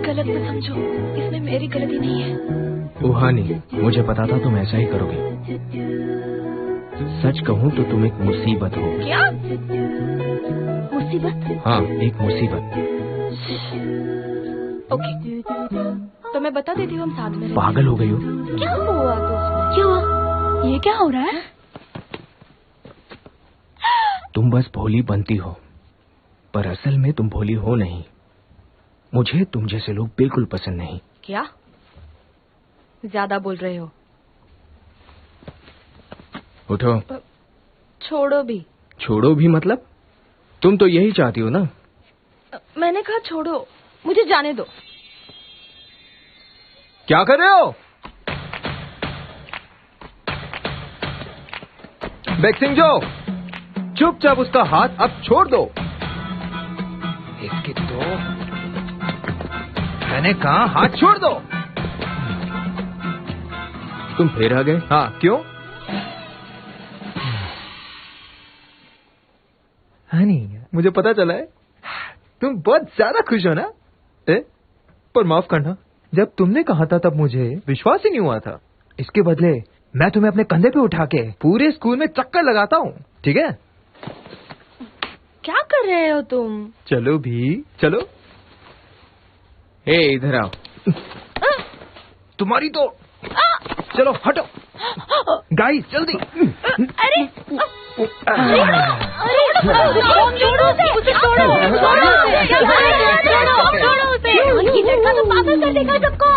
गलत मत समझो, इसमें मेरी गलती नहीं है। ओहानी, मुझे पता था तुम ऐसा ही करोगे। सच कहूँ तो तुम एक मुसीबत हो। क्या मुसीबत? हाँ, एक मुसीबत। ओके, तो मैं बता देती हूँ हम साथ में। पागल हो गई हो? क्या हुआ दोस्त? क्या हुआ? ये क्या हो रहा है? तुम बस भोली बनती हो, पर असल में तुम भोली हो नहीं। मुझे तुम जैसे लोग बिल्कुल पसंद नहीं। क्या ज्यादा बोल रहे हो? उठो। छोड़ो भी। छोड़ो भी मतलब? तुम तो यही चाहती हो ना? मैंने कहा छोड़ो, मुझे जाने दो। क्या कर रहे हो? बेक्सिंजो, चुपचाप उसका हाथ अब छोड़ दो। इसके तो मैंने कहा हाथ छोड़ दो। तुम फिर आ गए? हाँ, क्यों? हनी, मुझे पता चला है तुम बहुत ज्यादा खुश हो ना? पर माफ करना, जब तुमने कहा था तब मुझे विश्वास ही नहीं हुआ था। इसके बदले मैं तुम्हें अपने कंधे पे उठा के पूरे स्कूल में चक्कर लगाता हूँ, ठीक है? क्या कर रहे हो तुम? चलो भी, चलो। इधर आओ। तुम्हारी तो चलो हटो। गाइस जल्दी। अरे छोड़ो उसे, छोड़ो उसे। ये लड़का तो पागल कर देगा सबको।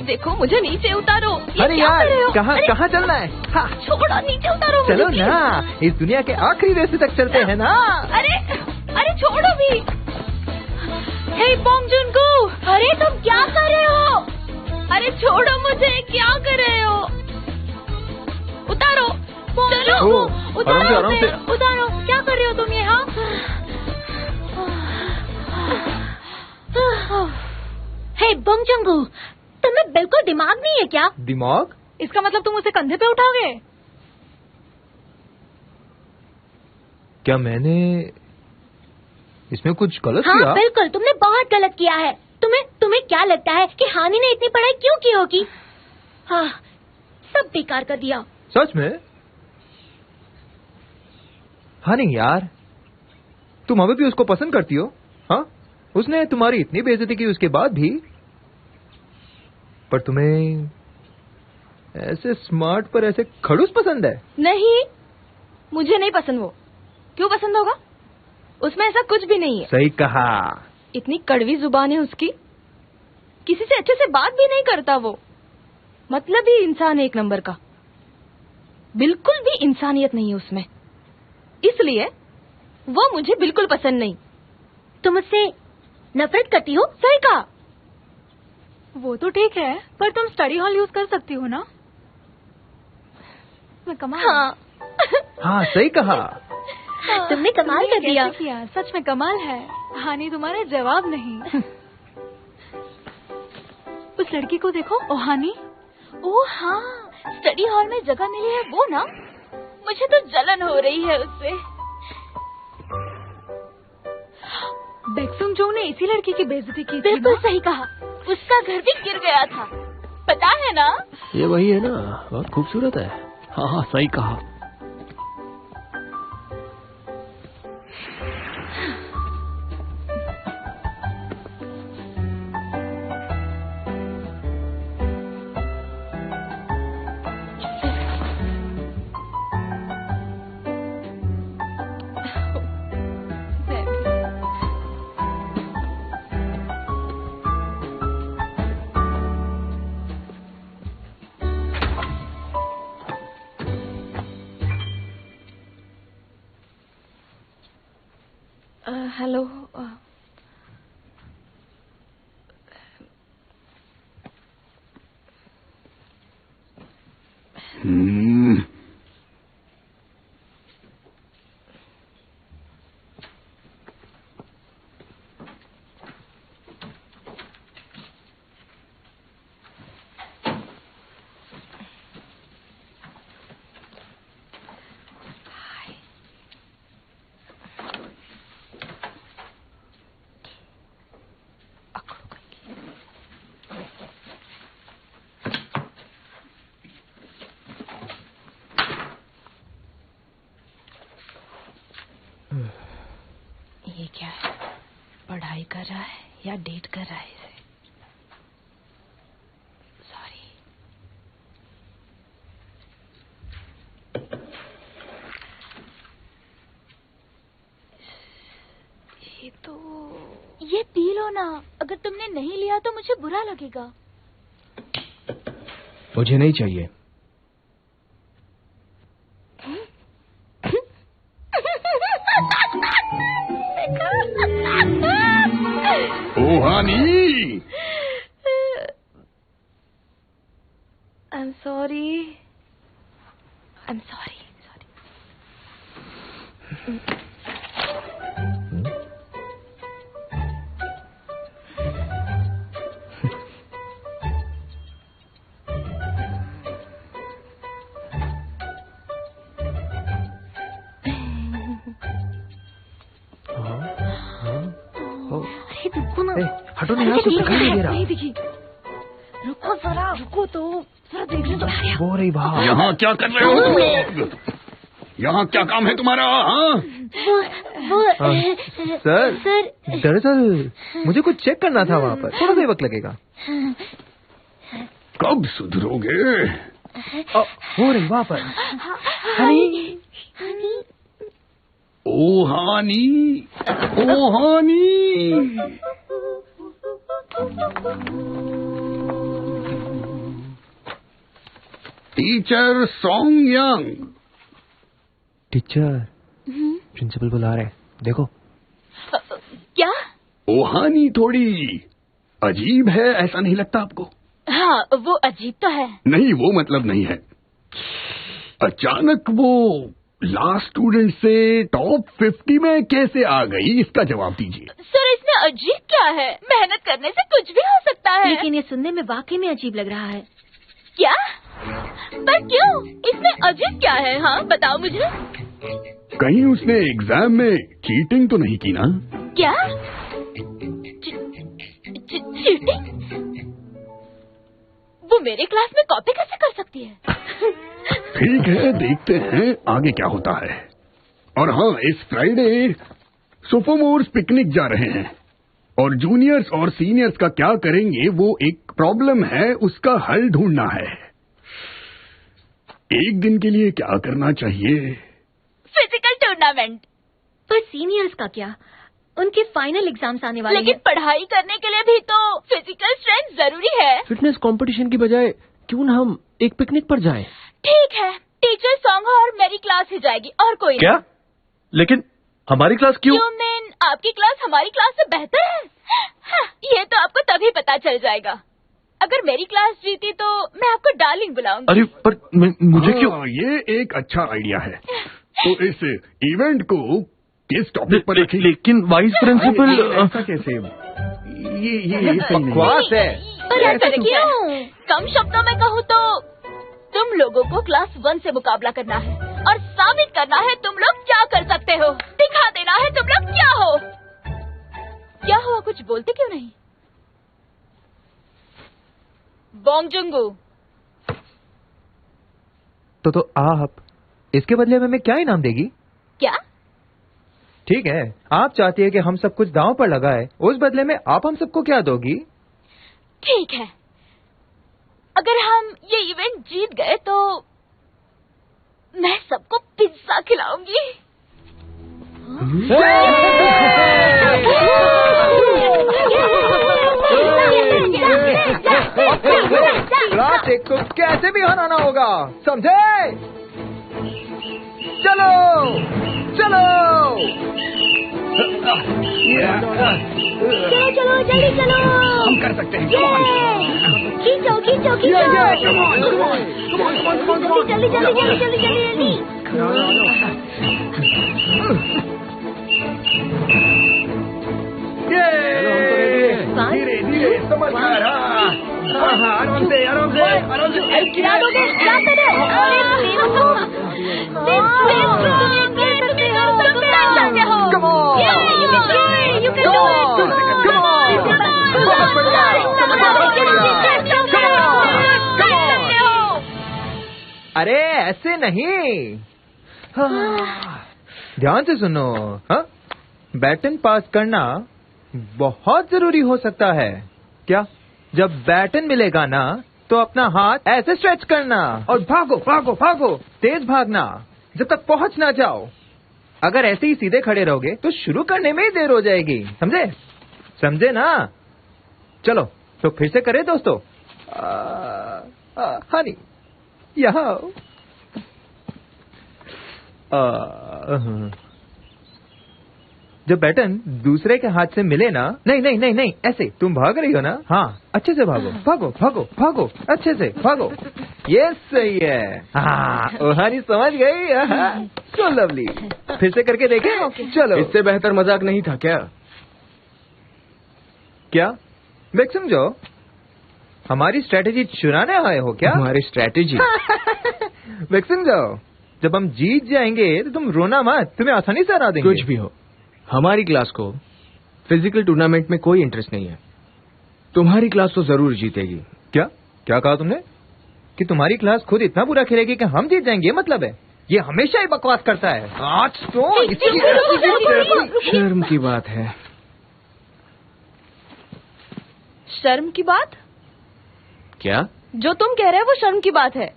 देखो, मुझे नीचे उतारो। अरे यार, कहाँ चलना है? हाँ। छोड़ो, नीचे उतारो। चलो ना, इस दुनिया के आखिरी रास्ते तक चलते हैं ना। अरे छोड़ो भी। हे बोंगजुनगू, अरे तुम क्या कर रहे हो? अरे छोड़ो मुझे, क्या कर रहे हो? उतारो, चलो उतारो उसे, उतारो। क्या कर रहे हो तुम यहाँ? हे बोंगजुनगू, तुम्हें बिल्कुल दिमाग नहीं है क्या? दिमाग? इसका मतलब तुम उसे कंधे पे उठाओगे? क्या मैंने इसमें कुछ गलत किया? हाँ, बिल्कुल, तुमने बहुत गलत किया है। तुम्हें क्या लगता है कि हानि ने इतनी पढ़ाई क्यों की होगी? हाँ, सब बेकार कर दिया। सच में? हानि यार, तुम अभी भी उसको पसंद करती हो? हाँ, उसने तुम्हारी इतनी बेइज्जती की उसके बाद भी। पर तुम्हें ऐसे स्मार्ट पर ऐसे खड़ूस पसंद है? नहीं, मुझे नहीं पसंद वो। क्यों पसंद होगा? उसमें ऐसा कुछ भी नहीं है। सही कहा। इतनी कड़वी जुबान है उसकी, किसी से अच्छे से बात भी नहीं करता वो। मतलब ही इंसान एक नंबर का, बिल्कुल भी इंसानियत नहीं है उसमें। इसलिए वो मुझे बिल्कुल पसंद नहीं। तुम उससे नफरत करती हो? सही कहा। वो तो ठीक है, पर तुम स्टडी हॉल यूज कर सकती हो ना? मैं कमाल। हाँ, सही कहा। तुमने कमाल कर दिया। किया, सच में कमाल है। हानि, तुम्हारे जवाब नहीं। उस लड़की को देखो, ओहानी। ओह हाँ, स्टडी हॉल में जगह मिली है वो ना? मुझे तो जलन हो रही है उससे। बेक्सुंगजो ने इसी लड़की की बेइज्जती की थी। बिल्कुल सही कहा, उसका घर भी गिर गया था, पता है ना? ये वही है ना, बहुत खूबसूरत है। हाँ, सही कहा। हेलो। ये क्या है? पढ़ाई कर रहा है या डेट कर रहा है इसे? सॉरी। ये तो ये पी लो ना, अगर तुमने नहीं लिया तो मुझे बुरा लगेगा। मुझे नहीं चाहिए। ओहानी, I'm sorry. I'm sorry. अरे रुको ना, हटो ना यहाँ से, दिखाई नहीं दे रहा। नहीं दिखी। रुको जरा, रुको तो जरा देख लो तो। वो रही बाहर। यहाँ क्या कर रहे हो तुम लोग? यहाँ क्या काम है तुम्हारा? हाँ? वो सर, सर दरअसल मुझे कुछ चेक करना था वहाँ पर, थोड़ा सा वक्त लगेगा। कब सुधरोगे? वो रही वहाँ पर। Honey oh honey, oh honey. Teacher song young. Teacher, principal बुला रहे हैं, देखो। क्या? ओहानी थोड़ी अजीब है, ऐसा नहीं लगता आपको? हाँ, वो अजीब तो है। नहीं, वो मतलब नहीं है। अचानक वो लास्ट स्टूडेंट से टॉप 50 में कैसे आ गई, इसका जवाब दीजिए। सर, इसमें अजीब क्या है? मेहनत करने से कुछ भी हो सकता है। लेकिन ये सुनने में वाकई में अजीब लग रहा है। क्या? पर क्यों? इसमें अजीब क्या है? हाँ, बताओ मुझे। कहीं उसने एग्जाम में चीटिंग तो नहीं की ना? क्या? चीटिंग? वो मेरे क्लास में कॉपी कैसे कर सकती है? ठीक है, देखते हैं आगे क्या होता है। और हाँ, इस फ्राइडे सोफोमोर्स पिकनिक जा रहे हैं और जूनियर्स और सीनियर्स का क्या करेंगे, वो एक प्रॉब्लम है, उसका हल ढूंढना है। एक दिन के लिए क्या करना चाहिए? Physical tournament. पर सीनियर्स का क्या? उनके फाइनल एग्जाम्स आने वाले लेकिन हैं। पढ़ाई करने के लिए भी तो फिजिकल स्ट्रेंथ जरूरी है। फिटनेस कंपटीशन की बजाय क्यों ना हम एक पिकनिक पर जाएं? ठीक है, टीचर सॉन्ग और मेरी क्लास ही जाएगी और कोई क्या? लेकिन हमारी क्लास क्यों? You mean आपकी क्लास हमारी क्लास से बेहतर है? हाँ, ये तो आपको तभी पता चल जाएगा। अगर मेरी क्लास जीती तो मैं आपको डार्लिंग बुलाऊंगी। अरे पर मुझे क्यों? ये एक अच्छा आइडिया है। तो इस इवेंट को किस टॉपिक पर रखें? लेकिन वाइस प्रिंसिपल ऐसा कैसे? ये सही नहीं। बकवास है। पर ऐसा क्यों? कम शब्दों में कहूँ तो तुम लोगों को क्लास 1 से मुकाबला करना है और साबित करना है तुम लोग क्या कर सकते हो। दिखा देना है तुम लोग क्या हो। क्या हुआ, कुछ बोलते क्यों नहीं? बोंगजुंगू। तो आप इसके बदले में क्या इनाम देगी? क्या? ठीक है, आप चाहती है कि हम सब कुछ दांव पर लगाए, उस बदले में आप हम सबको क्या दोगी? ठीक है, अगर हम ये इवेंट जीत गए तो मैं सबको पिज्जा खिलाऊंगी। क्लास एक को कैसे भी हराना होगा, समझे? चलो चलो चलो चलो जल्दी चलो, हम कर सकते हैं। खींचो खींचो खींचो, जल्दी जल्दी जल्दी जल्दी जल्दी। धीरे धीरे समझदार। आराम से आराम से आराम से। गिरा दोगे? क्या करे? अरे ऐसे नहीं, ध्यान से सुनो। हाँ, बैटन पास करना बहुत जरूरी हो सकता है। क्या? जब बैटन मिलेगा ना तो अपना हाथ ऐसे स्ट्रेच करना और भागो भागो भागो, तेज भागना जब तक पहुंच ना जाओ। अगर ऐसे ही सीधे खड़े रहोगे तो शुरू करने में ही देर हो जाएगी। समझे? समझे ना? चलो तो फिर से करें दोस्तों। हनी यहाँ आओ। जब बैटन दूसरे के हाथ से मिले ना, नहीं नहीं नहीं नहीं, ऐसे तुम भाग रही हो ना, हाँ अच्छे से भागो भागो भागो भागो, अच्छे से भागो। ये सही है। हाँ ओहानी समझ गई। So lovely. फिर से करके देखें। चलो। इससे बेहतर मजाक नहीं था क्या? क्या बेक समझो, हमारी स्ट्रेटेजी चुराने आए हो क्या? हमारी स्ट्रेटेजी? बेक समझो, जब हम जीत जाएंगे तो तुम रोना मत, तुम्हें आसानी से हरा देंगे। कुछ भी हो, हमारी क्लास को फिजिकल टूर्नामेंट में कोई इंटरेस्ट नहीं है। तुम्हारी क्लास तो जरूर जीतेगी। क्या क्या कहा तुमने? कि तुम्हारी क्लास खुद इतना बुरा खेलेगी कि हम जीत जाएंगे? मतलब है ये हमेशा ही बकवास करता है। आज तो शर्म की बात है। शर्म की बात? क्या? जो तुम कह रहे हो वो शर्म की बात है।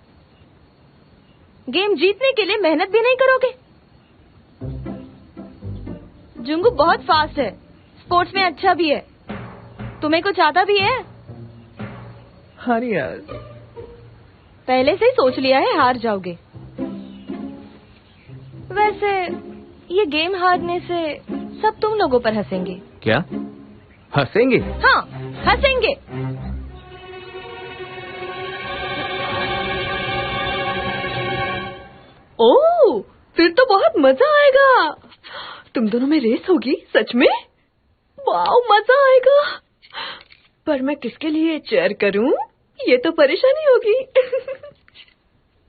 गेम जीतने के लिए मेहनत भी नहीं करोगे। जुंगू बहुत फास्ट है, स्पोर्ट्स में अच्छा भी है, तुम्हें कुछ आता भी है। हाँ यार, पहले से ही सोच लिया है हार जाओगे। वैसे ये गेम हारने से सब तुम लोगों पर हंसेंगे। क्या हंसेंगे? हाँ हंसेंगे। ओह, फिर तो बहुत मजा आएगा। तुम दोनों में रेस होगी? सच में? वाह मजा आएगा। पर मैं किसके लिए चेयर करूं? ये तो परेशानी होगी।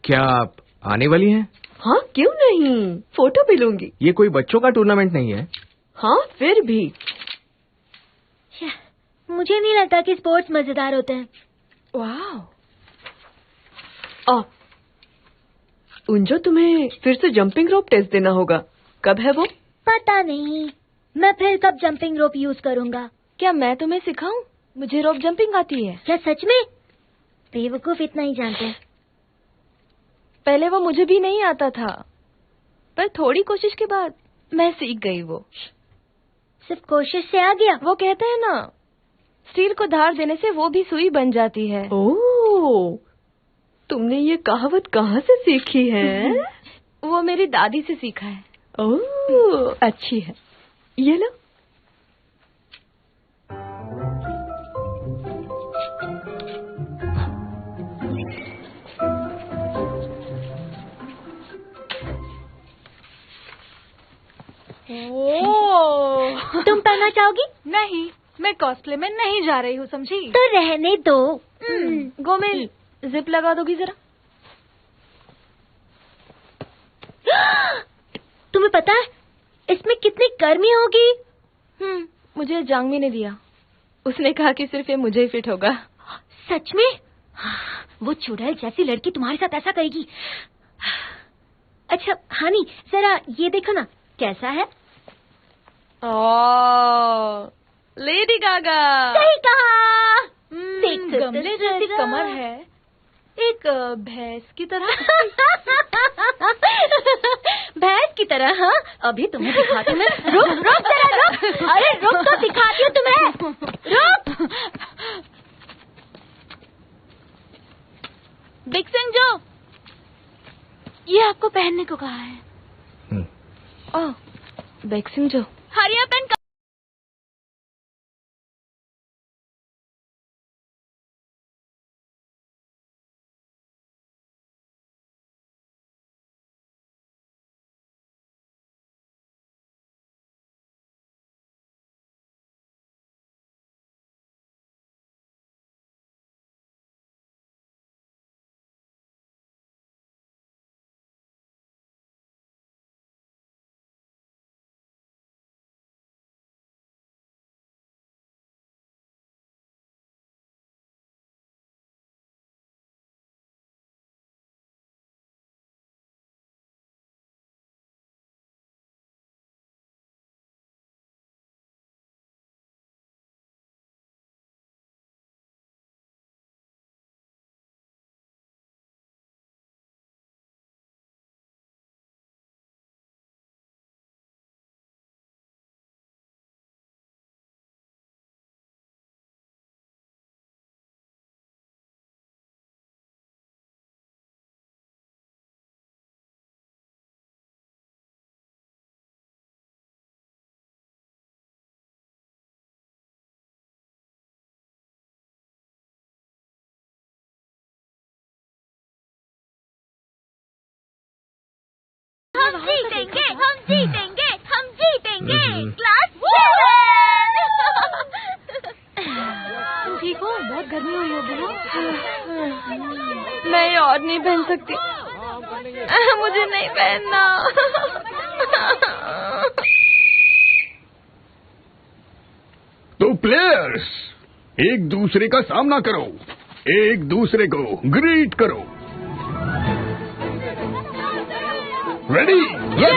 क्या आप आने वाली हैं? हाँ क्यों नहीं, फोटो भी लूंगी। ये कोई बच्चों का टूर्नामेंट नहीं है। हाँ फिर भी। मुझे नहीं लगता कि स्पोर्ट्स मजेदार होते हैं। वाह। उंजो, तुम्हें फिर से जंपिंग रोप टेस्ट देना होगा। कब है वो? पता नहीं, मैं फिर कब जंपिंग रोप यूज करूंगा। क्या मैं तुम्हें सिखाऊं? मुझे रोप जंपिंग आती है। क्या सच में? बेवकूफ इतना ही जानते हैं। पहले वो मुझे भी नहीं आता था, पर थोड़ी कोशिश के बाद मैं सीख गई। वो सिर्फ कोशिश से आ गया? वो कहते हैं ना, स्टील को धार देने से वो भी सुई बन जाती है। ओह, तुमने ये कहावत कहाँ से सीखी है? वो मेरी दादी से सीखा है। ओह अच्छी है। ये लो। तुम पहनना चाहोगी? नहीं, मैं कॉस्प्ले में नहीं जा रही हूँ, समझी? तो रहने दो। गोमेल, जिप लगा दोगी जरा? तुम्हें पता है इसमें कितनी गर्मी होगी? मुझे जांगमी ने दिया। उसने कहा कि सिर्फ ये मुझे ही फिट होगा। सच में? वो चुड़ैल जैसी लड़की तुम्हारे साथ ऐसा करेगी? अच्छा हानी, जरा ये देखो ना, कैसा है? Lady Gaga. सही कहा। देख सकते गमले जैसी कमर है, एक भैंस की तरह। भैंस की तरह? हाँ, अभी तुम्हें दिखाती हूँ मैं। रुक रुक जरा रुक। अरे रुक तो दिखाती हूँ तुम्हें। रुक। बिक्सिंग जो, ये आपको पहनने को कहा है। ओह, बिक्सिंग जो, हरी अप एंड जीतेंगे, हम जीतेंगे, हम जीतेंगे। क्लास 7। तुम ठीक हो? बहुत गर्मी हुई होगी ना? मैं ये और नहीं पहन सकती। मुझे नहीं पहनना। तो प्लेयर्स, एक दूसरे का सामना करो, एक दूसरे को ग्रीट करो। रेडी? Yes!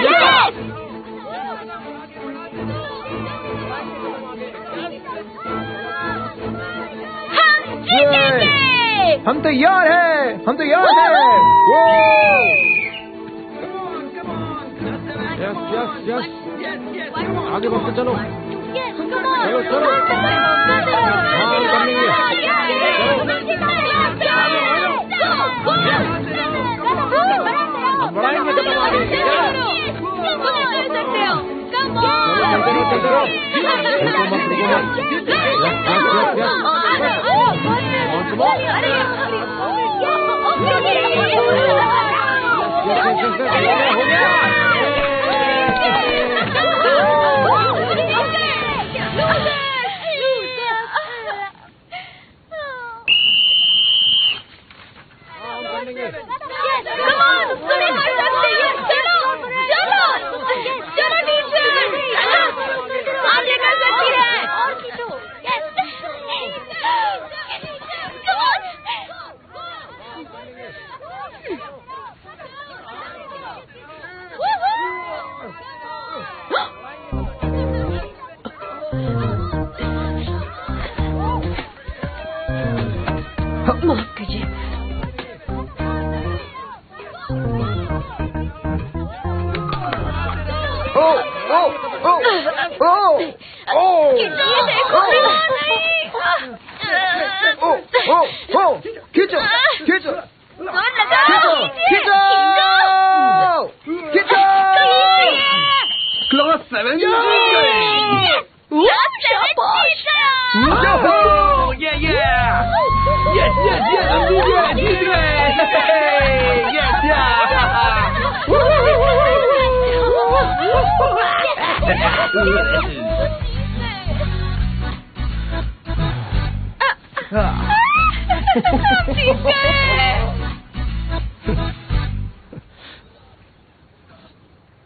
हम जीतेंगे। हम तैयार हैं, हम तैयार हैं। यस यस यस, आगे बढ़ते चलो। चलो चलो, हाँ कर लेंगे। बढ़ाएंगे चलो आगे। माफ कीजिए। खींचो खींचो क्लास 7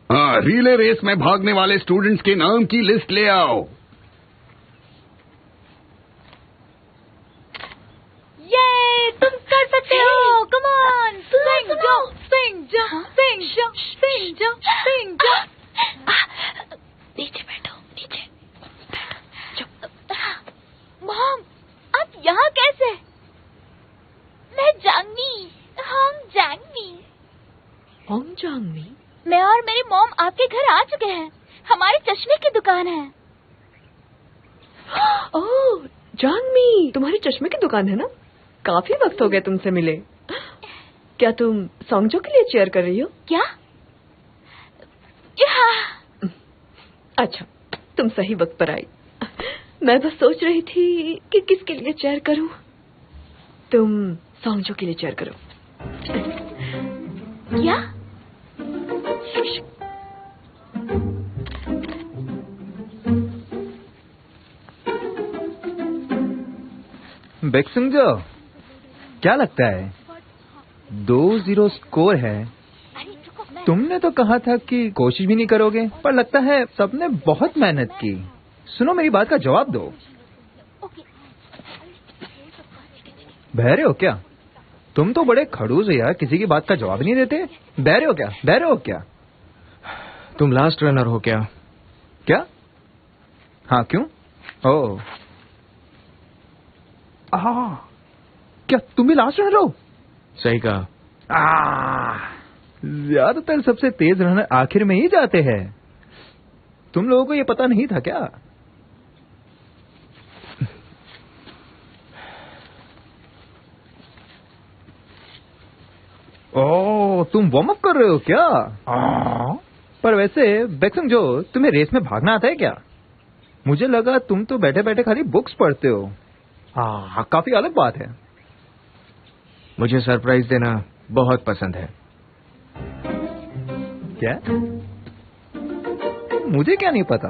हाँ, रिले रेस में भागने वाले स्टूडेंट्स के नाम की लिस्ट ले आओ। ये तुम कर सकते हो। Come on, sing jump, sing jump, sing jump, sing jump, sing jump. नीचे बैठो, नीचे। मॉम, आप यहाँ कैसे? मैं जांगमी, हम जांगमी। होंग जांगमी? मैं और मेरी मॉम आपके घर आ चुके हैं। हमारे चश्मे की दुकान है। ओह, जांगमी, तुम्हारी चश्मे की दुकान है ना? काफी वक्त हो गया तुमसे मिले। क्या तुम सॉन्गजो के लिए चेयर कर रही हो? क्या? अच्छा, तुम सही वक्त पर आई। मैं बस सोच रही थी कि किसके लिए चेयर करूं। तुम सॉन्गजो के लिए चेयर करो। क्या? बेक्सुंगजो, क्या लगता है 2-0 स्कोर है? तुमने तो कहा था कि कोशिश भी नहीं करोगे, पर लगता है सबने बहुत मेहनत की। सुनो, मेरी बात का जवाब दो। बहरे हो क्या? तुम तो बड़े खड़ूस हो यार, किसी की बात का जवाब नहीं देते। बहरे हो क्या? बहरे हो क्या? तुम लास्ट रनर हो क्या? क्या? हाँ, क्यों? ओह, क्या तुम भी लास्ट रनर हो? सही कहा। ज्यादातर सबसे तेज रनर आखिर में ही जाते हैं। तुम लोगों को ये पता नहीं था क्या? ओह, तुम वार्म अप कर रहे हो क्या? पर वैसे बेक्सुंगजो, तुम्हें रेस में भागना आता है क्या? मुझे लगा तुम तो बैठे बैठे खाली बुक्स पढ़ते हो। हाँ, काफी अलग बात है। मुझे सरप्राइज देना बहुत पसंद है। क्या? मुझे क्या नहीं पता?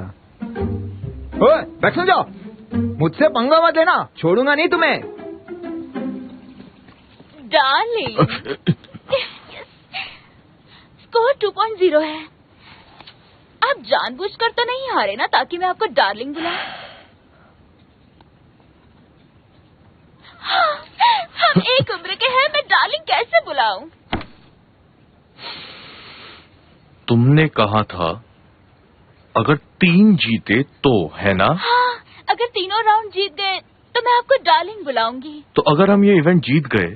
ओए, बैठ सुन जाओ, मुझसे पंगा मत लेना, छोड़ूंगा नहीं तुम्हें। डार्लिंग, स्कोर 2.0 है। आप जानबूझकर तो नहीं हारे ना ताकि मैं आपको डार्लिंग बुलाऊं? हम एक उम्र के हैं, मैं डार्लिंग कैसे बुलाऊं? तुमने कहा था अगर 3 जीते तो, है ना? हाँ, अगर तीनों राउंड जीत गए तो मैं आपको डार्लिंग बुलाऊंगी। तो अगर हम ये इवेंट जीत गए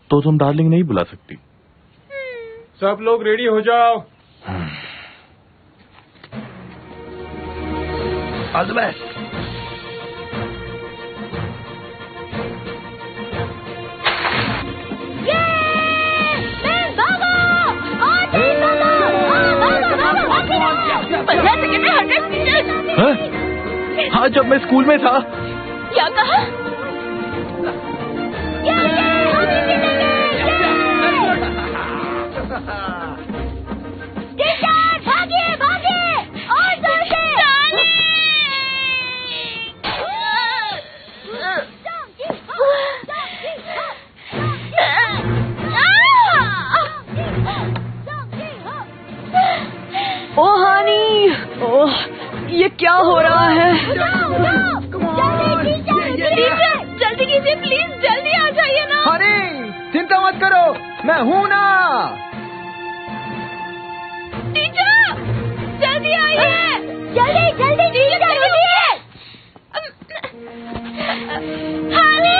तो तुम डार्लिंग नहीं बुला सकती। सब लोग रेडी हो जाओ। All the best. हाँ, जब मैं स्कूल में था। क्या कहा? भागिए भागिए और जोर से। ओ हानी, ओह ये क्या हो रहा है? जल्दी कीजिए प्लीज, जल्दी आ जाइए ना। हनी, चिंता मत करो, मैं हूं ना। टीचर जल्दी आइए, जल्दी जल्दी टीचर जल्दी। हनी,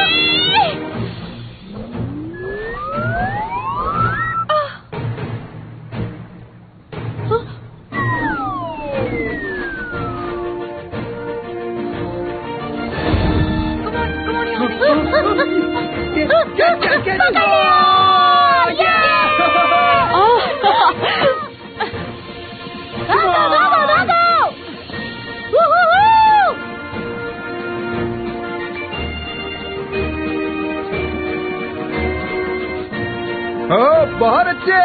बहुत अच्छे।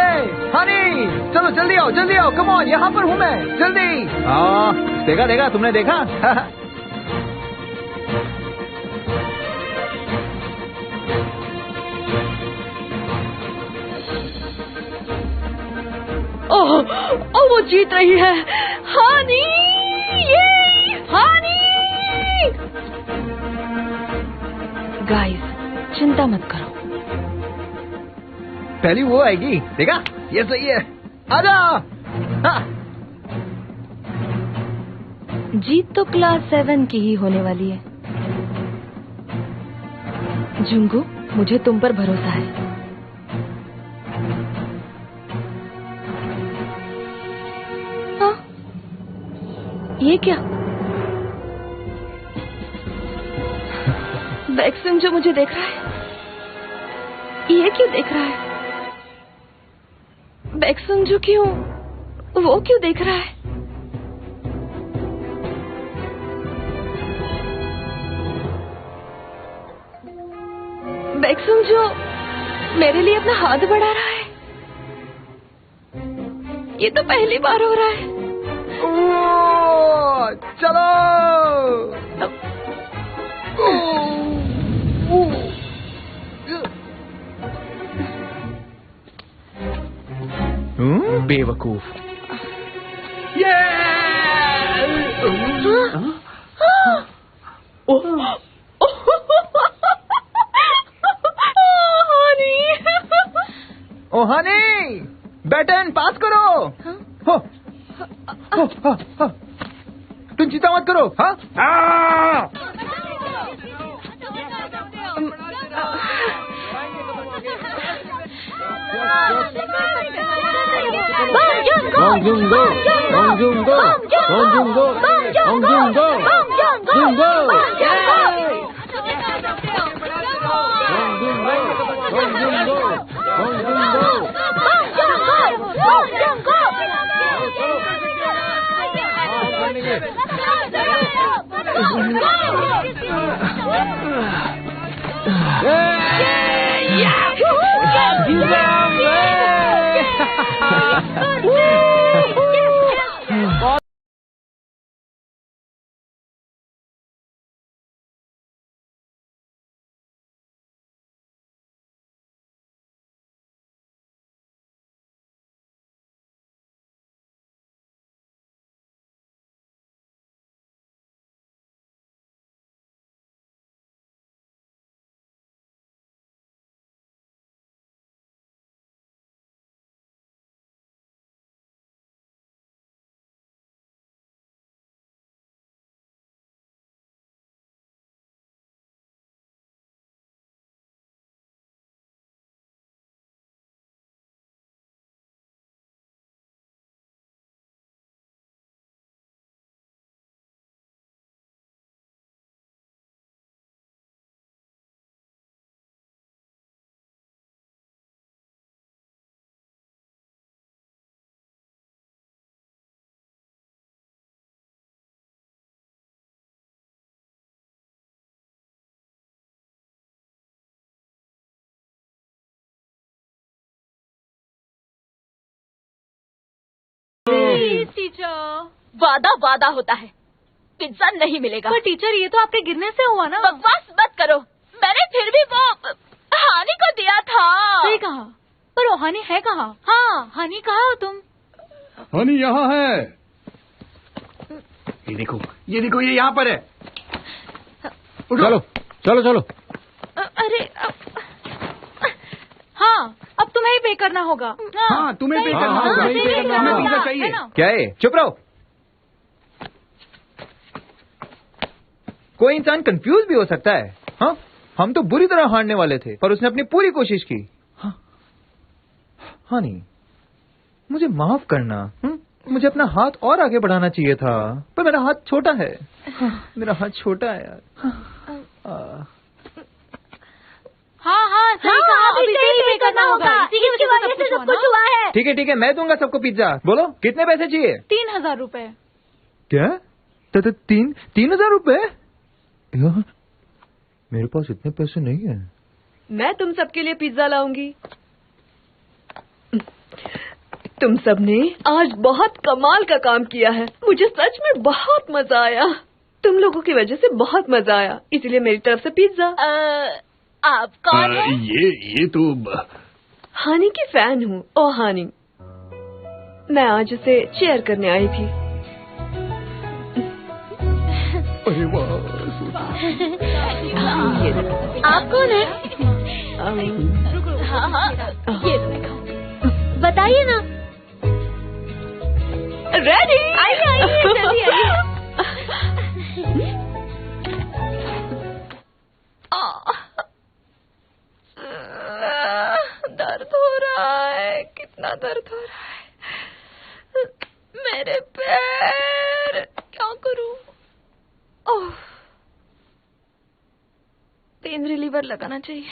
हनी, चलो जल्दी आओ, कम ऑन, यहाँ पर हूँ मैं, जल्दी। देखा देखा, तुमने देखा? ओह वो जीत रही है। हानी, ये हानी। गाइस, चिंता मत करो। पहली वो आएगी, देखा? ये सही है, आजा। हाँ। जीत तो क्लास 7 की ही होने वाली है। जुंगू, मुझे तुम पर भरोसा है। हाँ, ये क्या? बैक्सम जो मुझे देख रहा है, ये क्यों देख रहा है? बैक्सम जो क्यों, वो क्यों देख रहा है? बैक्सम जो मेरे लिए अपना हाथ बढ़ा रहा है, ये तो पहली बार हो रहा है। चलो। बेवकूफ। ओ हनी, बैटन पास करो। हो, तुम चिंता मत करो। हाँ, Yeah! Please teacher. वादा वादा होता है, पिज्जा नहीं मिलेगा। पर टीचर ये तो आपके गिरने से हुआ ना। बकवास मत करो, मैंने फिर भी वो हानि को दिया था। सही कहा, पर वो हानि है कहाँ? हाँ, हानि कहाँ हो तुम? हनी यहाँ है। ये देखो ये यहाँ पर है। चलो चलो चलो। अरे हाँ, अब तुम्हें ही पे करना होगा। हाँ, तुम्हें पे करना हाँ, होगा। तुम्हें ही पे करना हमें होगा। पिज्जा चाहिए। है ना? क्या है? चुप रहो। कोई इंसान कंफ्यूज भी हो सकता है। हाँ, हम तो बुरी तरह हारने वाले थे, पर उसने अपनी पूरी कोशिश की। हाँ, हाँ नहीं, मुझे माफ करना। मुझे अपना हाथ और आगे बढ़ाना चाहिए था, पर मेरा हाथ छोटा है। मेरा हाथ छोटा है यार। हाँ, सही कहा, अभी से ही पे करना होगा। इसी की वजह से सब कुछ हुआ है। ठीक है, मैं दूंगा सबको पिज्जा। बोलो कितने पैसे चाहिए? 3000 रुपए। क्या? 3,000 रुपए? यार, मेरे पास इतने पैसे नहीं है। मैं तुम सबके लिए पिज्जा लाऊंगी। तुम सबने आज बहुत कमाल का काम किया है। मुझे सच में बहुत मजा आया। तुम लोगों की वजह से बहुत मजा आया, इसलिए मेरी तरफ से पिज्जा। आप कौन है? ये तो हानि की फैन हूँ। ओ हानि, मैं आज उसे चेयर करने आई थी। अरे वाह। आप कौन है? हाँ, ये बताइए ना। रेडी? आइए जल्दी आइए। दर्द हो रहा है, कितना दर्द हो रहा है। मेरे पैर, क्या करूं? ओह, पेन रिलीवर लगाना चाहिए।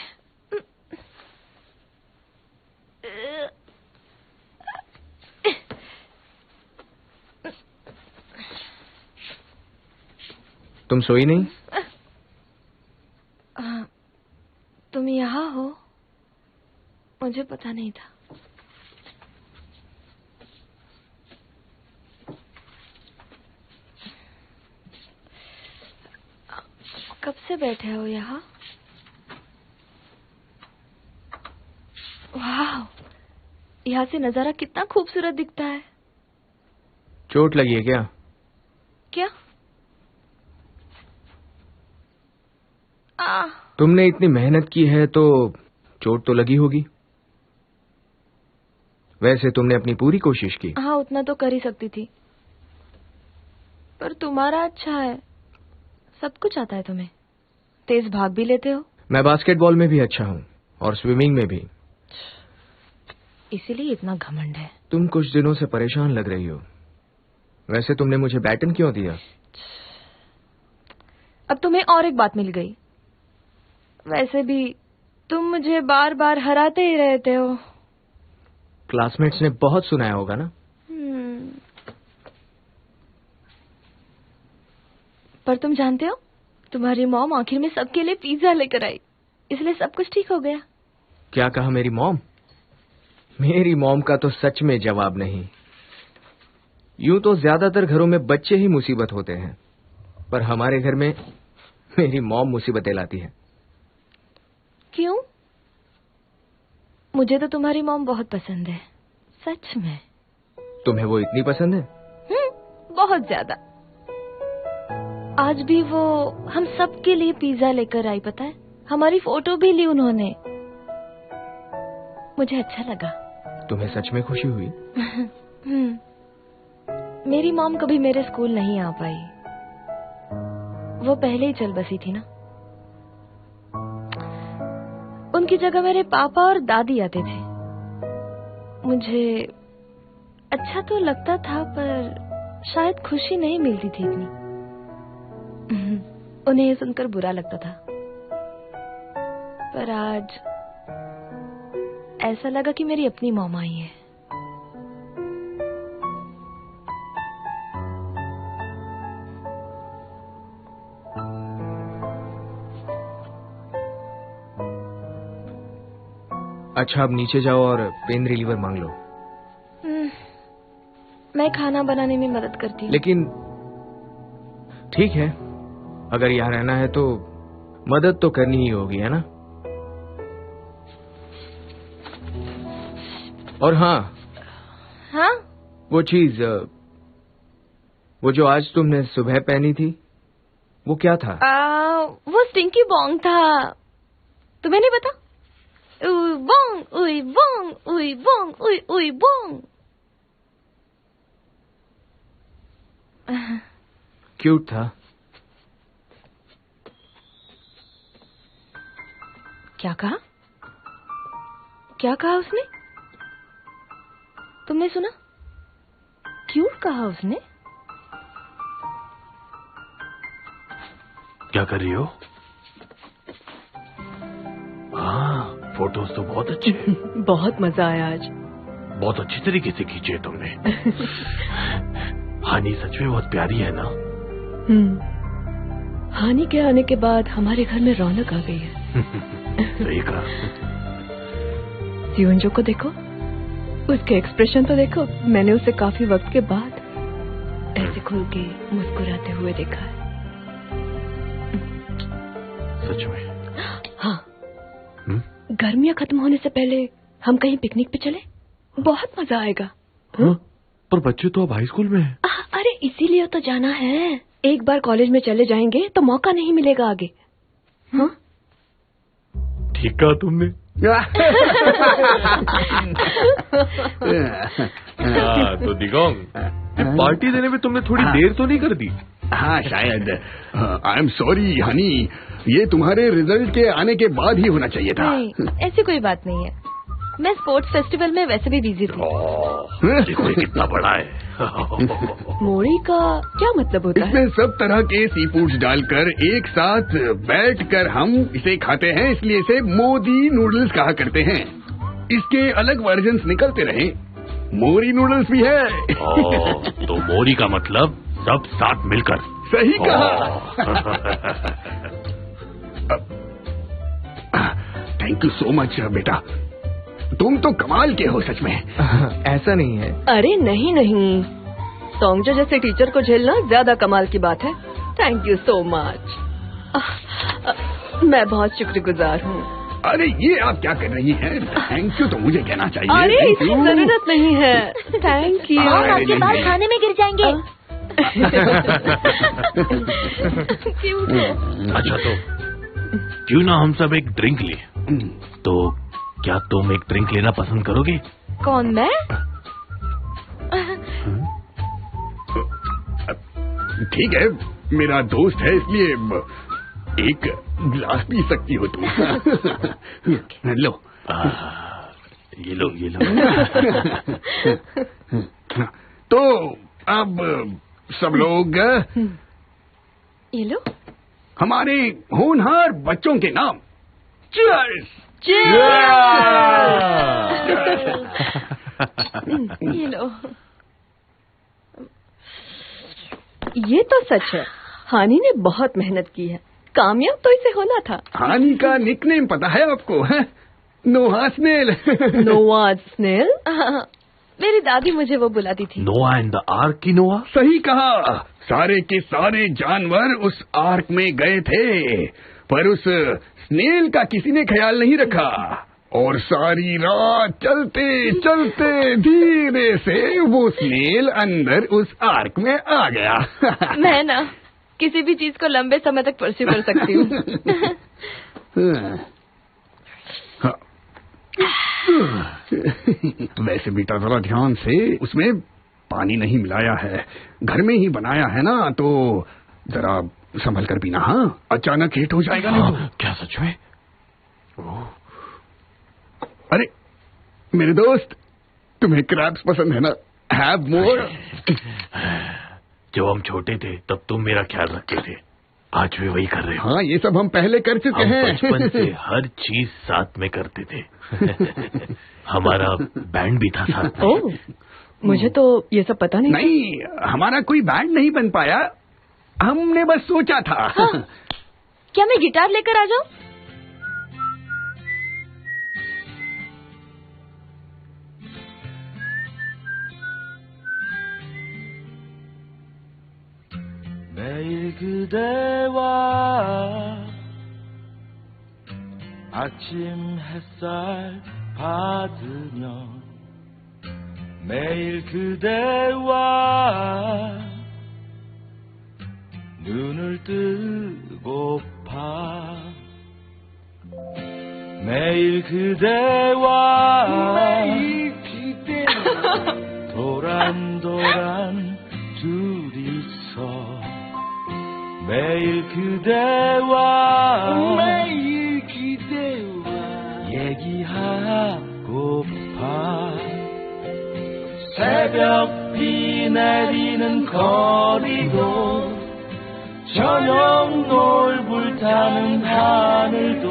तुम सोई नहीं? तुम यहाँ हो, मुझे पता नहीं था। कब से बैठे हो यहाँ? वाह, यहाँ से नजारा कितना खूबसूरत दिखता है। चोट लगी है क्या? क्या? तुमने इतनी मेहनत की है तो चोट तो लगी होगी। वैसे तुमने अपनी पूरी कोशिश की। हाँ, उतना तो कर ही सकती थी, पर तुम्हारा अच्छा है, सब कुछ आता है तुम्हें। तेज भाग भी लेते हो। मैं बास्केटबॉल में भी अच्छा हूँ और स्विमिंग में भी। इसीलिए इतना घमंड है। तुम कुछ दिनों से परेशान लग रही हो। वैसे तुमने मुझे बैटन क्यों दिया? अब तुम्हें और एक बात मिल गई। वैसे भी तुम मुझे बार बार हराते ही रहते हो। क्लासमेट्स ने बहुत सुनाया होगा ना। पर तुम जानते हो, तुम्हारी मॉम आखिर में सबके लिए पिज्जा लेकर आई, इसलिए सब कुछ ठीक हो गया। क्या कहा मेरी मॉम? मेरी मॉम का तो सच में जवाब नहीं। यूं तो ज्यादातर घरों में बच्चे ही मुसीबत होते हैं, पर हमारे घर में मेरी मॉम मुसीबतें लाती है। क्यों? मुझे तो तुम्हारी मॉम बहुत पसंद है, सच में। तुम्हें वो इतनी पसंद है? बहुत ज्यादा। आज भी वो हम सब के लिए पिज्जा लेकर आई, पता है? हमारी फोटो भी ली उन्होंने। मुझे अच्छा लगा। तुम्हें सच में खुशी हुई? मेरी मॉम कभी मेरे स्कूल नहीं आ पाई, वो पहले ही चल बसी थी ना। उनकी जगह मेरे पापा और दादी आते थे। मुझे अच्छा तो लगता था, पर शायद खुशी नहीं मिलती थी इतनी। उन्हें ये सुनकर बुरा लगता था, पर आज ऐसा लगा कि मेरी अपनी मॉम आई है। अच्छा, अब नीचे जाओ और पेन रिलीवर मांग लो। मैं खाना बनाने में मदद करती हूँ। लेकिन ठीक है, अगर यहाँ रहना है तो मदद तो करनी ही होगी, है ना? और हाँ, हाँ? वो चीज, वो जो आज तुमने सुबह पहनी थी, वो क्या था? वो स्टिंकी बॉन्ग था। तुम्हें नहीं पता? उई बॉन्ग, उई बॉन्ग, उई बॉन्ग, उई उई बॉन्ग। क्यूट था। क्या कहा? क्या कहा उसने? तुमने सुना? क्यूट कहा उसने? क्या कर रही हो? हाँ, फोटोज तो बहुत अच्छे हैं। बहुत मजा आया आज। बहुत अच्छी तरीके से खींचे तुमने। हानी सच में बहुत प्यारी है ना? हानि के आने के बाद हमारे घर में रौनक आ गई है। सही कहा। सियोंजो को देखो, उसके एक्सप्रेशन तो देखो। मैंने उसे काफी वक्त के बाद ऐसे खुल के मुस्कुराते हुए देखा है। सच में? हाँ। गर्मियाँ खत्म होने से पहले हम कहीं पिकनिक पे चले, बहुत मजा आएगा। हाँ? पर बच्चे तो अब हाई स्कूल में हैं। अरे इसीलिए तो जाना है। एक बार कॉलेज में चले जाएंगे तो मौका नहीं मिलेगा आगे। हाँ? ठीक कहा तुमने। हाँ, तो दिगोंग, पार्टी देने में तुमने थोड़ी देर तो नहीं कर दी? हाँ शायद। आई एम सॉरी हनी, ये तुम्हारे रिजल्ट के आने के बाद ही होना चाहिए था। नहीं, ऐसी कोई बात नहीं है। मैं स्पोर्ट्स फेस्टिवल में वैसे भी बिजी थी। देखो ये कितना बड़ा है। मोरी का क्या मतलब होता है? इसमें सब तरह के सी फूड्स डालकर एक साथ बैठकर हम इसे खाते हैं, इसलिए इसे मोदी नूडल्स कहा करते हैं। इसके अलग वर्जन्स निकलते रहे, मोरी नूडल्स भी है। तो मोरी का मतलब सब साथ मिलकर। सही कहा। थैंक यू सो मच बेटा, तुम तो कमाल के हो सच में। ऐसा नहीं है। अरे नहीं नहीं, सोंगजो जैसे टीचर को झेलना ज्यादा कमाल की बात है। Thank you so much. मैं बहुत शुक्रगुजार हूँ। अरे ये आप क्या कर रही हैं? थैंक यू तो मुझे कहना चाहिए। अरे Thank इसकी you। जरूरत नहीं है। Thank you. और आपके बाल खाने में गिर जाएंगे। अच्छा तो क्यों ना हम सब एक ड्रिंक लें? तो क्या तुम एक ड्रिंक लेना पसंद करोगे? कौन, मैं? ठीक है, मेरा दोस्त है इसलिए एक गिलास पी सकती हो तुम। लो। ये लो ये लो। तो अब सब लोग ये लो। हमारे होनहार बच्चों के नाम चीयर्स। ये लो। ये तो सच है, हानि ने बहुत मेहनत की है। कामयाब तो इसे होना था। हानि का निकनेम पता है आपको? है नोहा स्नेल। नोआ स्नेल? मेरी दादी मुझे वो बुलाती थी। नोआ एंड द आर्क की नोआ? सही कहा। सारे के सारे जानवर उस आर्क में गए थे, पर उस स्नेल का किसी ने ख्याल नहीं रखा और सारी रात चलते चलते धीरे से वो स्नेल अंदर उस आर्क में आ गया। मैं ना किसी भी चीज को लंबे समय तक परस्यू कर सकती हूँ। वैसे बेटा जरा ध्यान से, उसमें पानी नहीं मिलाया है, घर में ही बनाया है ना, तो जरा संभल कर पीना। हाँ, अचानक हिट हो जाएगा नहीं तो। क्या सच में? अरे मेरे दोस्त, तुम्हें क्रैब्स पसंद है ना? Have more. जब हम छोटे थे तब तुम मेरा ख्याल रखते थे, आज भी वही कर रहे हो। हाँ, ये सब हम पहले कर चुके हम हैं। बचपन से हर चीज साथ में करते थे। हमारा बैंड भी था साथ में। ओह, मुझे तो ये सब पता नहीं। नहीं, हमारा कोई बैंड नहीं बन पाया, हमने बस सोचा था। हाँ, क्या मैं गिटार लेकर आ जाऊं? 매일 그대와 아침 햇살 받으며 매일 그대와 눈을 뜨고파 매일 그대와 도란도란 둘이서 매일 그대와 얘기하고파 새벽 비 내리는 거리도 저녁 노을 타는 하늘도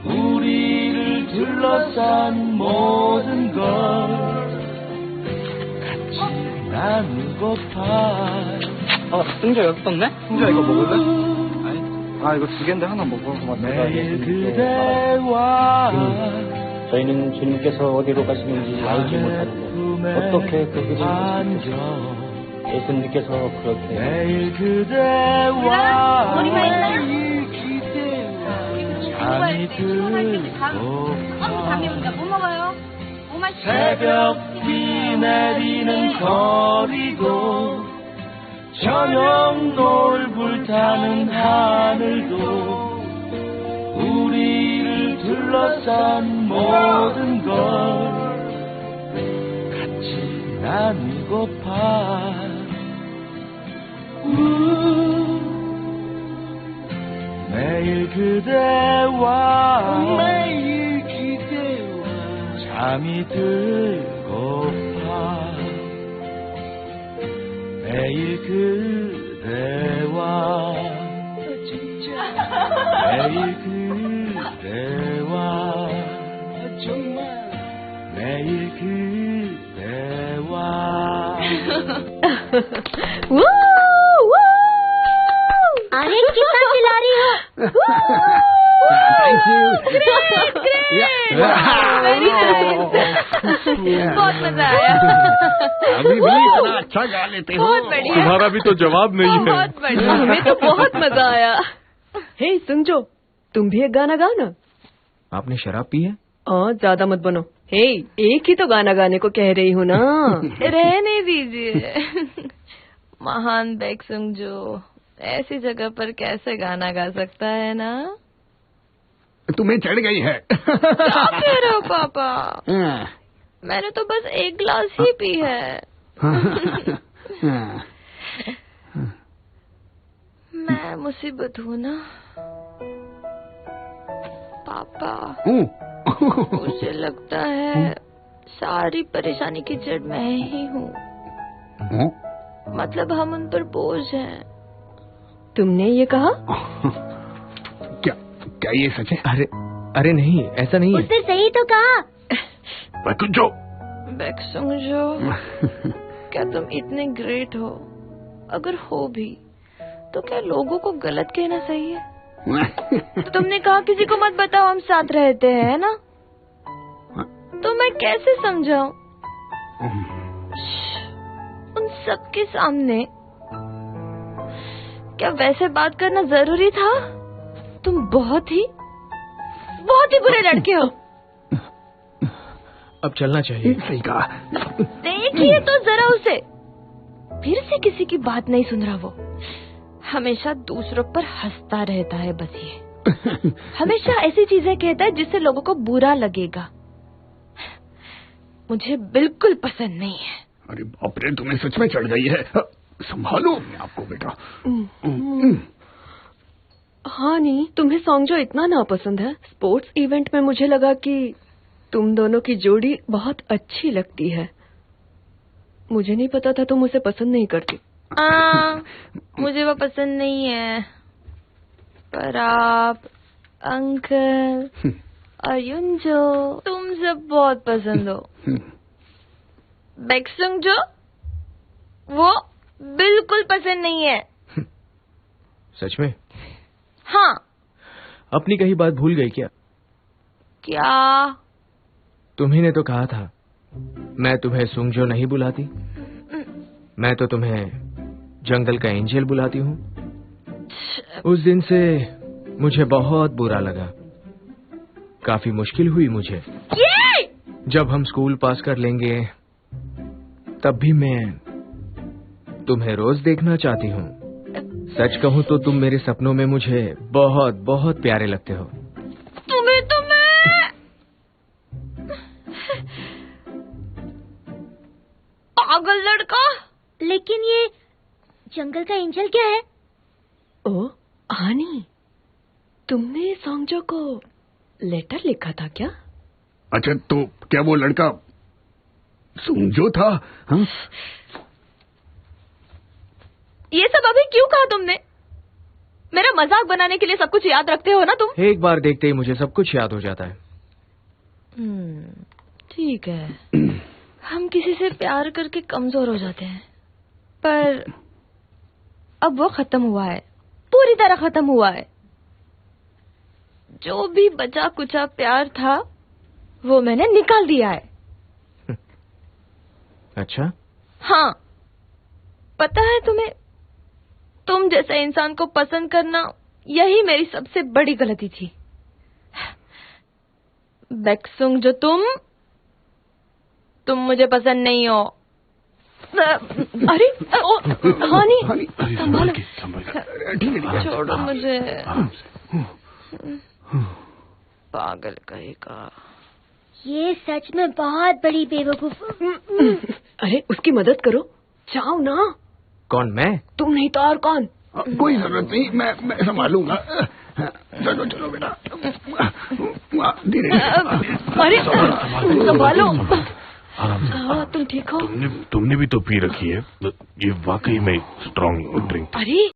우리를 둘러싼 모든 걸 같이 나누고파. 승조 여기 있었네? 승조 이거 먹을래? 아니, 이거 두 개인데 하나 먹어. 매일 그대와 저희는 주님께서 어디로 가시는지 알지 못하는데 어떻게 그 길을 가시는지 예수님께서 그렇게 매일 그대와 잠이 들고파 새벽 비 내리는 거리도 저녁 노을 타는 하늘도 우리를 둘러싼 모든 걸 같이 나누고파. 매일 그대와 잠이 들고파 매일 그대와 매일 그대와 매일 그대와 अरे कितना चिल्ला रही हो? Thank you. बहुत मजा आया। अभी भी इतना अच्छा गा लेते हो। बहुत बढ़िया। तुम्हारा भी तो जवाब नहीं है। बहुत बढ़िया। हमें तो बहुत मजा आया। हे सुंजो, तुम भी एक गाना गाओ ना। आपने शराब पी है? ज्यादा मत बनो। हे, एक ही तो गाना गाने को कह रही हूँ ना। रहने दीजिए। महान बेक्सुंग जो ऐसी जगह पर कैसे गाना गा सकता है ना? तुम्हें चढ़ गई है। क्या कह रहे हो पापा? मैंने तो बस एक गिलास ही पी है। मैं मुसीबत हूँ ना पापा। मुझे लगता है सारी परेशानी की जड़ मैं ही हूँ। मतलब हम उन पर बोझ हैं। तुमने ये कहा? क्या ये सच है? अरे नहीं, ऐसा नहीं है। उसने सही तो कहा। बेक्सुंग जो क्या तुम इतने ग्रेट हो? अगर हो भी तो क्या लोगों को गलत कहना सही है? तुमने कहा किसी को मत बताओ हम साथ रहते हैं ना? तो मैं कैसे समझाऊं उन सबके सामने? क्या वैसे बात करना जरूरी था? तुम बहुत ही बुरे लड़के हो। अब चलना चाहिए। सही कहा। देखिए तो जरा उसे, फिर से किसी की बात नहीं सुन रहा वो। हमेशा दूसरों पर हंसता रहता है बस ये। हमेशा ऐसी चीजें कहता है जिससे लोगों को बुरा लगेगा। मुझे बिल्कुल पसंद नहीं है। अरे बाप रे, तुम्हें सच में चढ़ गई है। संभालो अपने आप को बेटा। हाँ नहीं, तुम्हें सॉन्ग जो इतना नापसंद है। स्पोर्ट्स इवेंट में मुझे लगा कि तुम दोनों की जोड़ी बहुत अच्छी लगती है। मुझे नहीं पता था तुम उसे पसंद नहीं करती। मुझे वो पसंद नहीं है, पर आप अंकल और युंजो तुम सब बहुत पसंद हो। बेक्सुंग जो वो बिल्कुल पसंद नहीं है। सच में? हाँ। अपनी कही बात भूल गई क्या? क्या? तुम्ही ने तो कहा था मैं तुम्हें सुंगजो नहीं बुलाती। मैं तो तुम्हें जंगल का एंजल बुलाती हूँ। उस दिन से मुझे बहुत बुरा लगा, काफी मुश्किल हुई मुझे। जब हम स्कूल पास कर लेंगे तब भी मैं तुम्हें रोज देखना चाहती हूँ। सच कहूँ तो तुम मेरे सपनों में मुझे बहुत बहुत प्यारे लगते हो। तुम्हें तो मैं पागल लड़का। लेकिन ये जंगल का एंजल क्या है? ओ हानी, तुमने सॉन्गजो को लेटर लिखा था क्या? अच्छा, तो क्या वो लड़का सुंगजो था? हाँ? ये सब अभी क्यों कहा तुमने? मेरा मजाक बनाने के लिए सब कुछ याद रखते हो ना तुम? एक बार देखते ही मुझे सब कुछ याद हो जाता है। ठीक है। हम किसी से प्यार करके कमजोर हो जाते हैं, पर अब वो खत्म हुआ है, पूरी तरह खत्म हुआ है। जो भी बचा कुचा प्यार था वो मैंने निकाल दिया है। अच्छा? हाँ, पता है तुम्हें, तुम जैसे इंसान को पसंद करना यही मेरी सबसे बड़ी गलती थी। बैक्सुंग जो तुम मुझे पसंद नहीं हो। अरे हानी, संभालो। छोड़ो मुझे, पागल कहेगा। ये सच में बहुत बड़ी बेवकूफ। अरे उसकी मदद करो, जाओ ना। कौन, मैं? तुम नहीं तो और कौन? कोई जरूरत नहीं, मैं संभालूंगा। चलो चलो बेटा, धीरे। अरे संभालो। आराम से। हाँ, तुम ठीक हो? तुमने भी तो पी रखी है, ये वाकई में स्ट्रॉन्ग ड्रिंक। अरे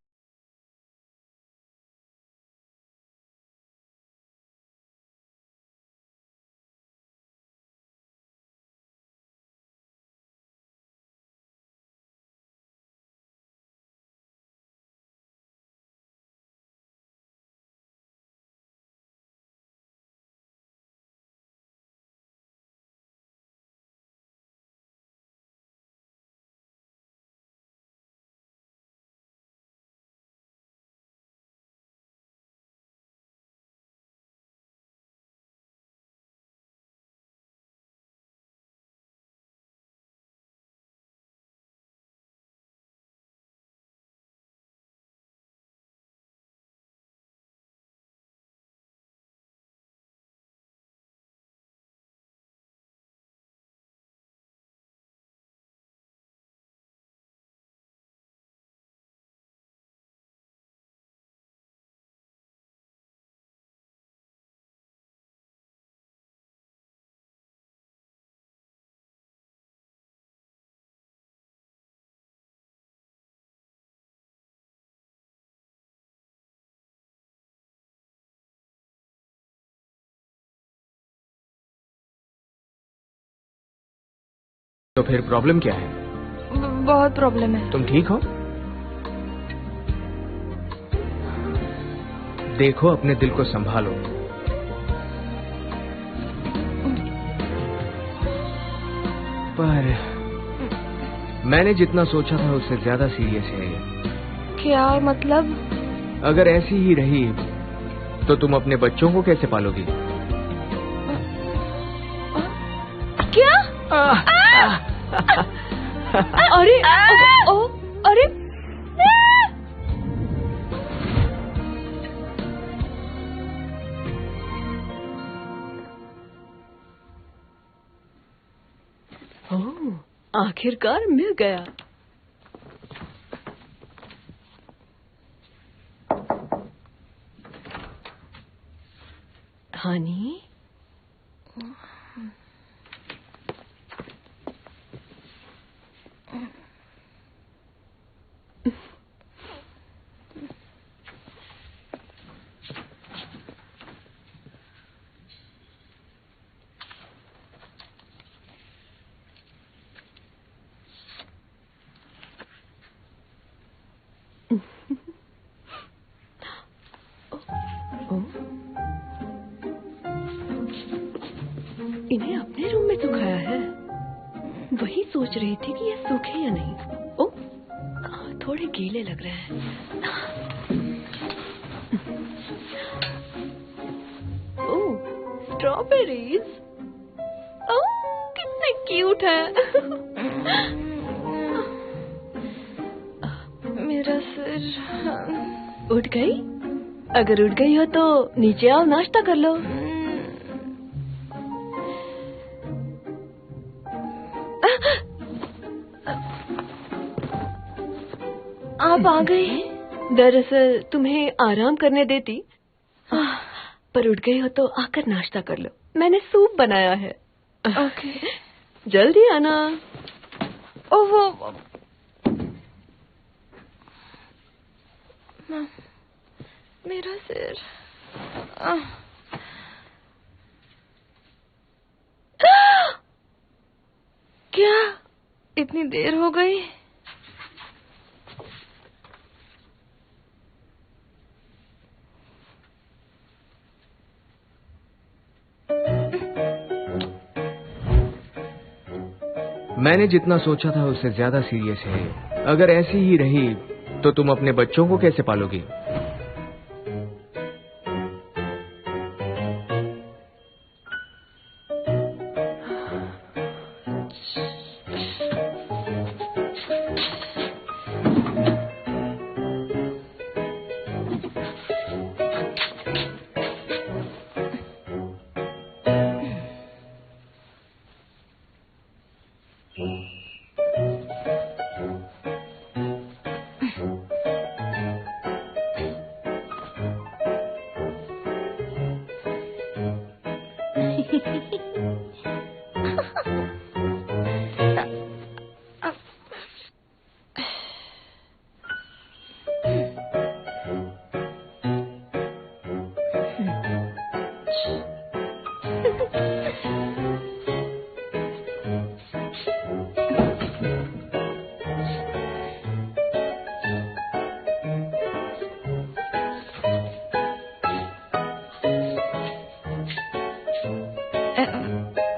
तो फिर प्रॉब्लम क्या है? बहुत प्रॉब्लम है। तुम ठीक हो? देखो, अपने दिल को संभालो। पर मैंने जितना सोचा था उससे ज्यादा सीरियस है ये। क्या मतलब? अगर ऐसी ही रही तो तुम अपने बच्चों को कैसे पालोगी? क्या? अरे अरे आखिरकार मिल गया। हानी, इन्हें अपने रूम में सुखाया है। वही सोच रही थी कि ये सूखे या नहीं। ओ, कहाँ थोड़े गीले लग रहे हैं। ओह, स्ट्रॉबेरीज। ओह, कितने क्यूट है। मेरा सिर। उठ गई? अगर उठ गई हो तो नीचे आओ, नाश्ता कर लो। आप आ गई? दरअसल तुम्हें आराम करने देती, पर उठ गई हो तो आकर नाश्ता कर लो। मैंने सूप बनाया है। ओके। जल्दी आना। ओह, मेरा सिर। क्या इतनी देर हो गई? मैंने जितना सोचा था उससे ज्यादा सीरियस है। अगर ऐसी ही रही तो तुम अपने बच्चों को कैसे पालोगी?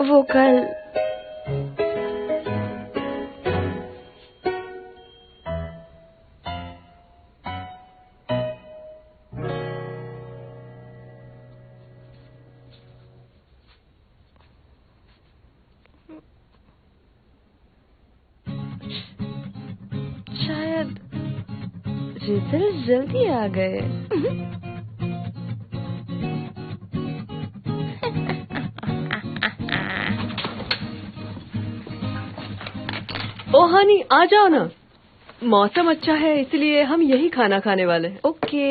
वो कल शायद रिजल्ट जल्दी आ गए। ओ हनी, आ जाओ ना। मौसम अच्छा है इसलिए हम यही खाना खाने वाले हैं। ओके।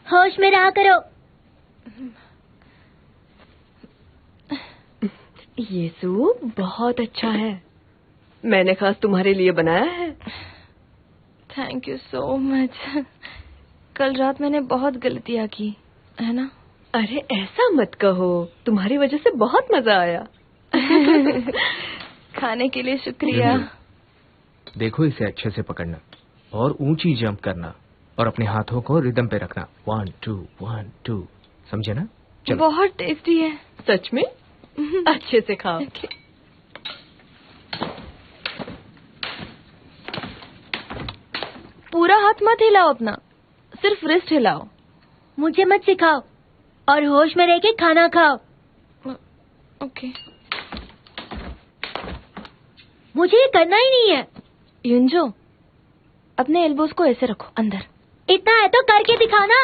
होश में रहा करो। ये सूप बहुत अच्छा है। मैंने खास तुम्हारे लिए बनाया है। Thank you so much. कल रात मैंने बहुत गलतियां की, है ना? अरे ऐसा मत कहो, तुम्हारी वजह से बहुत मजा आया। खाने के लिए शुक्रिया। देखो, इसे अच्छे से पकड़ना और ऊंची जंप करना और अपने हाथों को रिदम पे रखना। 1 2 1 2, समझे ना? चलो। बहुत टेस्टी है। सच में? अच्छे से खाओ। पूरा हाथ मत हिलाओ अपना, सिर्फ रिस्ट हिलाओ। मुझे मत सिखाओ और होश में रह के खाना खाओ। ओके। मुझे ये करना ही नहीं है। युंजो, अपने एल्बोस को ऐसे रखो अंदर। इतना है तो करके दिखाओ ना।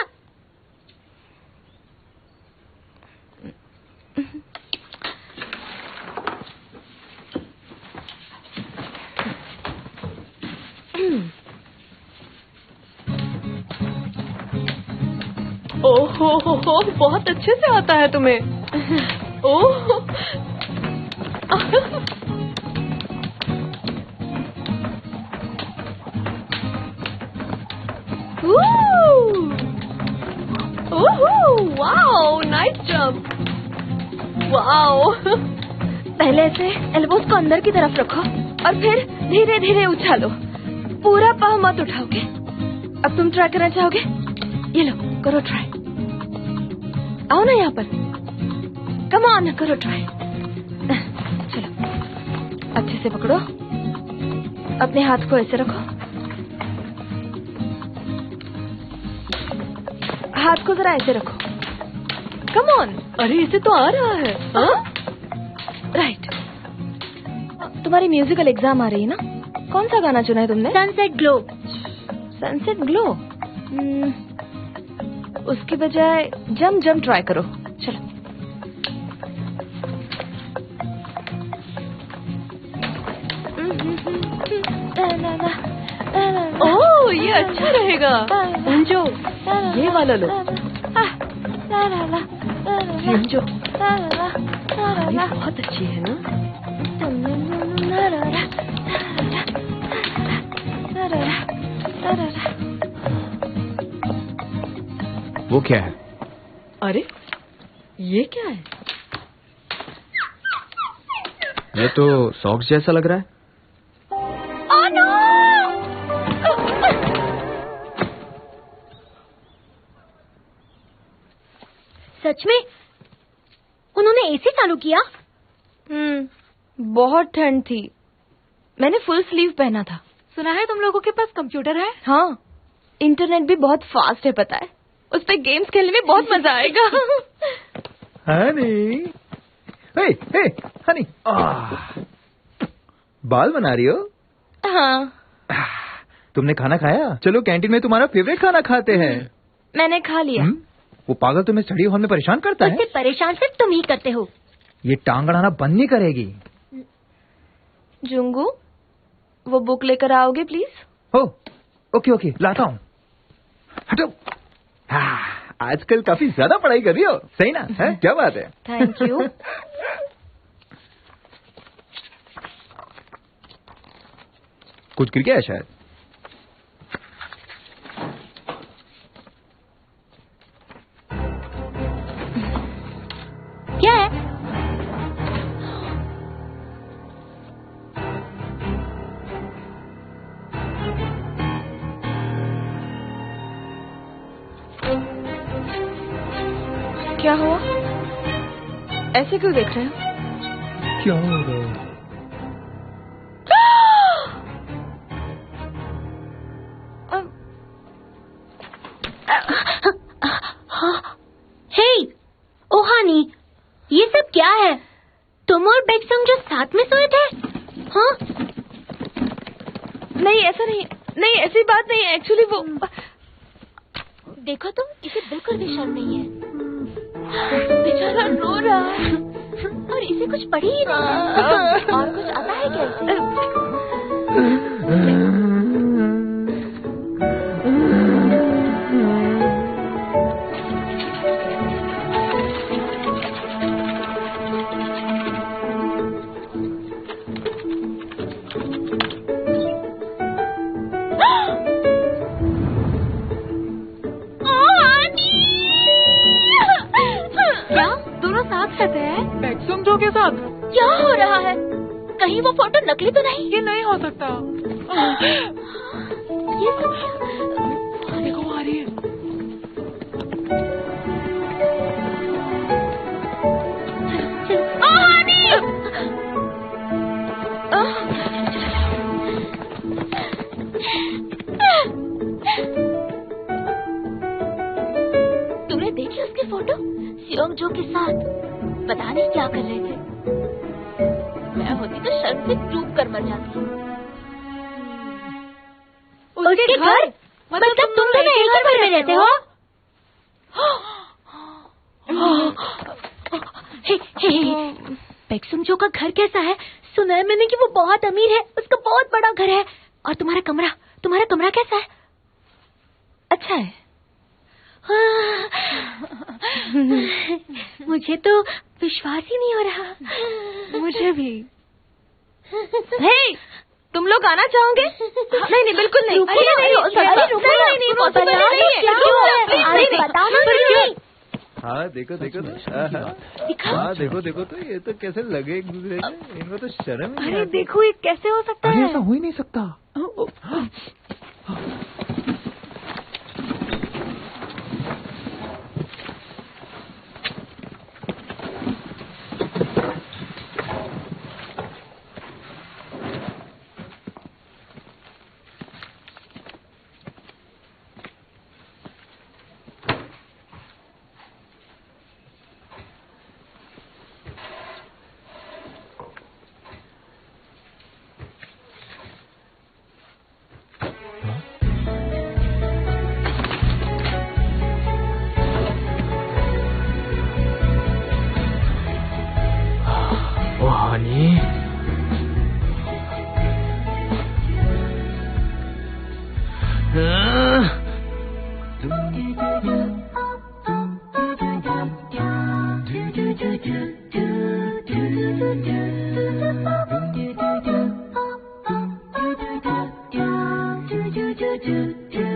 ओहो हो, बहुत अच्छे से आता है तुम्हें। Oh wow, nice jump. Wow. पहले ऐसे एल्बोस को अंदर की तरफ रखो और फिर धीरे धीरे उछालो। पूरा पाँव मत उठाओगे। अब तुम ट्राई करना चाहोगे? ये लो, करो ट्राई। आओ ना यहाँ पर। कम ऑन, करो ट्राई। चलो, अच्छे से पकड़ो, अपने हाथ को ऐसे रखो, हाथ को जरा ऐसे रखो, कम ऑन। अरे इसे तो आ रहा है। राइट। तुम्हारी म्यूजिकल एग्जाम आ रही है ना, कौन सा गाना चुना है तुमने? Sunset glow. Sunset glow? उसकी बजाय जम जम ट्राई करो। चलो। ओह, ये अच्छा रहेगा। अंजो, ये वाला लो। अंजो, ये बहुत अच्छी है ना। वो क्या है? अरे ये क्या है? ये तो सॉक्स जैसा लग रहा है। सच में उन्होंने एसी चालू किया? बहुत ठंड थी, मैंने फुल स्लीव पहना था। सुना है तुम लोगों के पास कंप्यूटर है? हाँ, इंटरनेट भी बहुत फास्ट है, पता है। उस पे गेम्स खेलने में बहुत मजा आएगा। हनी, हे हनी, बाल बना रही हो? हाँ। तुमने खाना खाया? चलो कैंटीन में तुम्हारा फेवरेट खाना खाते हैं। मैंने खा लिया। वो पागल तुम्हें स्टडी हॉल में परेशान करता है? उससे परेशान सिर्फ तुम ही करते हो। ये टांग अड़ाना बंद नहीं करेगी। जुंगू, वो बुक लेकर आओगे प्लीज? हो, ओके लाता हूँ। हटो। आजकल काफी ज्यादा पढ़ाई कर रही हो, सही ना? है? क्या बात है? Thank you. कुछ गिर गया है शायद। क्या है? क्या हुआ? ऐसे क्यों देख रहे हो? क्या हो रहा है? हे, ओहानी, ये सब क्या है? तुम और बेक्सम जो साथ में सोए थे? हाँ? नहीं, ऐसा नहीं, ऐसी बात नहीं है। एक्चुअली वो देखो तुम, इसे बिल्कुल भी शर्म नहीं है। बेचारा रो रहा है और इसे कुछ पढ़ी ही नहीं। और कुछ आता है क्या इसे? के साथ क्या हो रहा है? कहीं वो फोटो नकली तो नहीं? ये नहीं हो सकता। ये सब देखो आ रही है। तुमने देखी उसकी फोटो? सियोंग जो के साथ पता नहीं क्या कर रहे थे। मैं होती तो शर्म से डूब कर मर जाती। उसके घर? मतलब तुम दोनों एक ही घर में रहते हो? बेक्सुमजो का घर कैसा है? सुना है मैंने कि वो बहुत अमीर है, उसका बहुत बड़ा घर है। और तुम्हारा कमरा कैसा है? अच्छा है। मुझे तो विश्वास ही नहीं हो रहा। मुझे भी। हे, तुम लोग आना चाहोगे? नहीं, बिल्कुल नहीं। नहीं हो सकता। नहीं, पॉसिबल नहीं है। बताओ ना। हाँ देखो तो। हाँ देखो तो ये तो कैसे लगे एक दूसरे से। इनको तो शर्म नहीं। अरे देखो, ये कैसे हो सकता है? ऐसा हो ही नहीं सकता। do do